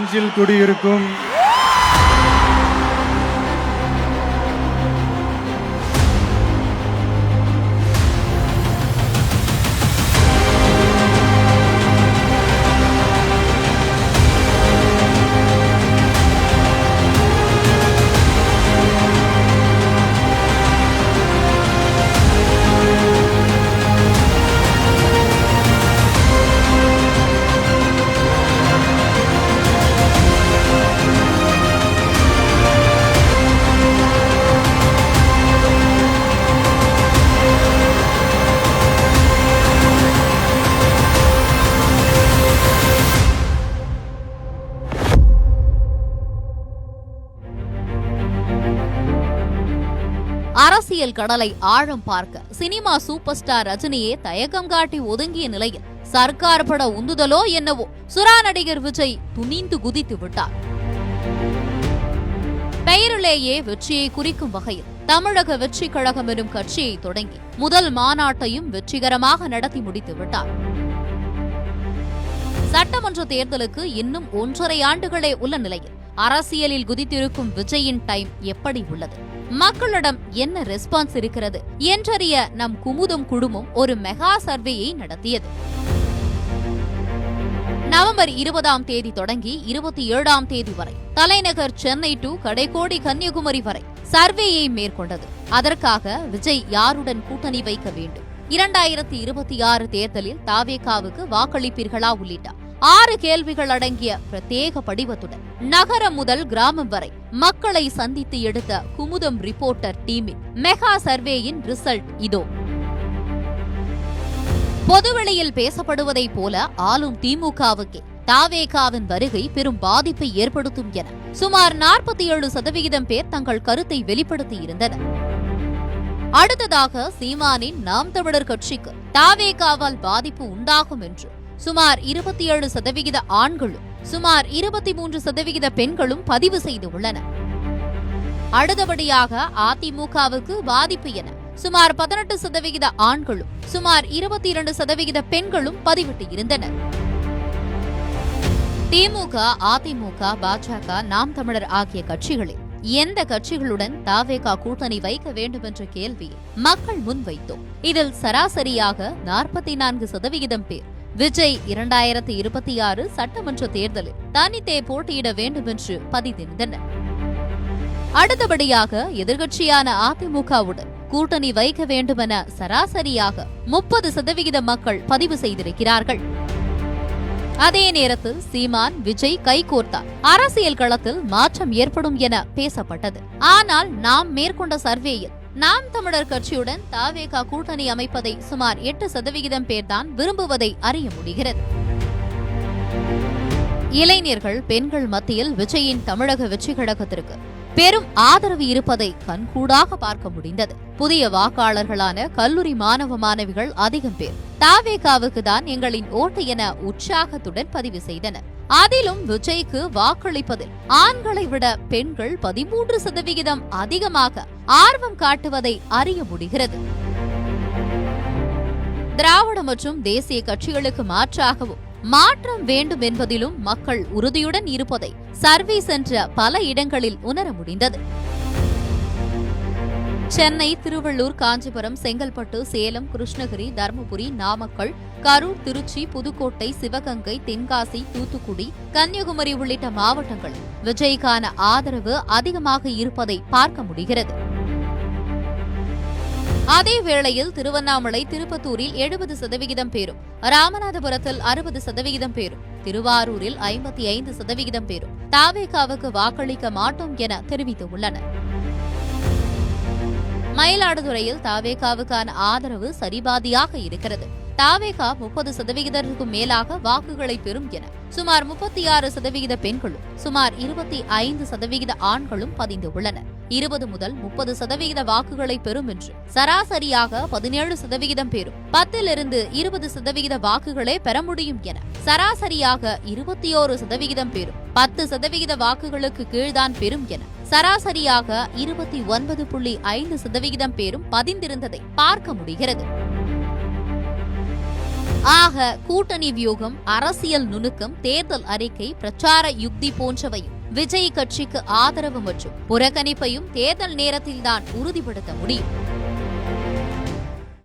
நெஞ்சில் குடியிருக்கும் அரசியல் கடலை ஆழம் பார்க்க சினிமா சூப்பர் ஸ்டார் ரஜினியே தயக்கம் காட்டி ஒதுங்கிய நிலையில் சர்க்கார் பட உந்துதலோ என்னவோ சுறா நடிகர் விஜய் துணிந்து குதித்து விட்டார். பெயரிலேயே வெற்றியை குறிக்கும் வகையில் தமிழக வெற்றி கழகம் எனும் கட்சியை தொடங்கி முதல் மாநாட்டையும் வெற்றிகரமாக நடத்தி முடித்து விட்டார். சட்டமன்ற தேர்தலுக்கு இன்னும் 1.5 ஆண்டுகளே உள்ள நிலையில் அரசியலில் குதித்திருக்கும் விஜயின் டைம் எப்படி உள்ளது, மக்களிடம் என்ன ரெஸ்பான்ஸ் இருக்கிறது என்றறிய நம் குமுதம் குழுமம் ஒரு மெகா சர்வேயை நடத்தியது. நவம்பர் 20ஆம் தேதி தொடங்கி 27ஆம் தேதி வரை தலைநகர் சென்னை டு கடைக்கோடி கன்னியாகுமரி வரை சர்வேயை மேற்கொண்டது. அதற்காக விஜய் யாருடன் கூட்டணி வைக்க வேண்டும், 2026 தேர்தலில் தாவேகாவுக்கு வாக்களிப்பீர்களா உள்ளிட்ட 6 கேள்விகள் அடங்கிய பிரத்யேக படிவத்துடன் நகரம் முதல் கிராமம் வரை மக்களை சந்தித்து எடுத்த குமுதம் ரிப்போர்ட்டர் டீமின் மெகா சர்வேயின் ரிசல்ட் இதோ. பொதுவெளியில் பேசப்படுவதைப் போல ஆளும் திமுகவுக்கே தாவேகாவின் வருகை பெரும் பாதிப்பை ஏற்படுத்தும் என சுமார் 47% பேர் தங்கள் கருத்தை வெளிப்படுத்தியிருந்தனர். அடுத்ததாக சீமானின் நாம் தமிழர் கட்சிக்கு தாவேகாவால் பாதிப்பு உண்டாகும் என்று சுமார் 27% ஆண்களும் சுமார் 23% பெண்களும் பதிவு செய்துள்ளனர். அடுத்தபடியாக அதிமுகவுக்கு பாதிப்பு என சுமார் 18% ஆண்களும் சுமார் 22% பெண்களும் பதிவிட்டு இருந்தனர். திமுக, அதிமுக, பாஜக, நாம் தமிழர் ஆகிய கட்சிகளில் எந்த கட்சிகளுடன் தாவேகா கூட்டணி வைக்க வேண்டும் என்ற கேள்வியை மக்கள் முன்வைத்தோம். இதில் சராசரியாக 44% பேர் விஜய் 2026 சட்டமன்ற தேர்தலில் தனித்தே போட்டியிட வேண்டும் என்று பதிந்திருந்தனர். அடுத்தபடியாக எதிர்க்கட்சியான அதிமுகவுடன் கூட்டணி வைக்க வேண்டுமென சராசரியாக 30% மக்கள் பதிவு செய்திருக்கிறார்கள். அதே நேரத்தில் சீமான், விஜய் கைகோர்த்தால் அரசியல் களத்தில் மாற்றம் ஏற்படும் என பேசப்பட்டது. ஆனால் நாம் மேற்கொண்ட சர்வேயில் நாம் தமிழர் கட்சியுடன் தாவேகா கூட்டணி அமைப்பதை சுமார் 8% பேர்தான் விரும்புவதை அறிய முடிகிறது. இளைஞர்கள், பெண்கள் மத்தியில் விஜயின் தமிழக வெற்றி கழகத்திற்கு பெரும் ஆதரவு இருப்பதை கண்கூடாக பார்க்க முடிந்தது. புதிய வாக்காளர்களான கல்லூரி மாணவ மாணவிகள் அதிகம் பேர் தாவேகாவுக்கு தான் எங்களின் ஓட்டு என உற்சாகத்துடன் பதிவு செய்தனர். அதிலும் விஜய்க்கு வாக்களிப்பதில் ஆண்களை விட பெண்கள் 13% அதிகமாக ஆர்வம் காட்டுவதை அறிய முடிகிறது. திராவிட மற்றும் தேசிய கட்சிகளுக்கு மாற்றாகவும் மாற்றம் வேண்டும் என்பதிலும் மக்கள் உறுதியுடன் இருப்பதை சர்வே சென்ற பல இடங்களில் உணர முடிந்தது. சென்னை, திருவள்ளூர், காஞ்சிபுரம், செங்கல்பட்டு, சேலம், கிருஷ்ணகிரி, தர்மபுரி, நாமக்கல், கரூர், திருச்சி, புதுக்கோட்டை, சிவகங்கை, தென்காசி, தூத்துக்குடி, கன்னியாகுமரி உள்ளிட்ட மாவட்டங்களில் விஜய்க்கான ஆதரவு அதிகமாக இருப்பதை பார்க்க முடிகிறது. அதே வேளையில் திருவண்ணாமலை, திருப்பத்தூரில் 70% பேரும், ராமநாதபுரத்தில் 60% பேரும், திருவாரூரில் 55% பேரும் தாவேகாவுக்கு வாக்களிக்க மாட்டோம் என தெரிவித்துள்ளனர். மயிலாடுதுறையில் தாவேகாவுக்கான ஆதரவு சரிபாதியாக இருக்கிறது. தாவேகா 30%க்கும் மேலாக வாக்குகளை பெறும் என சுமார் 36% பெண்களும் சுமார் 25% ஆண்களும் பதிந்துள்ளனர். 20 முதல் 30% வாக்குகளை பெறும் என்று சராசரியாக 17% பேரும் 10 to 20% வாக்குகளே பெற முடியும் என சராசரியாக 21% பேரும் 10% வாக்குகளுக்கு கீழ்தான் பெறும் என சராசரியாக 29.5% பேரும் பதிந்திருந்ததை பார்க்க முடிகிறது. ஆக கூட்டணி வியூகம், அரசியல் நுணுக்கம், தேர்தல் அறிக்கை, பிரச்சார யுக்தி போன்றவையும் விஜய் கட்சிக்கு ஆதரவு மற்றும் புறக்கணிப்பையும் தேர்தல் நேரத்தில்தான் உறுதிப்படுத்த முடியும்.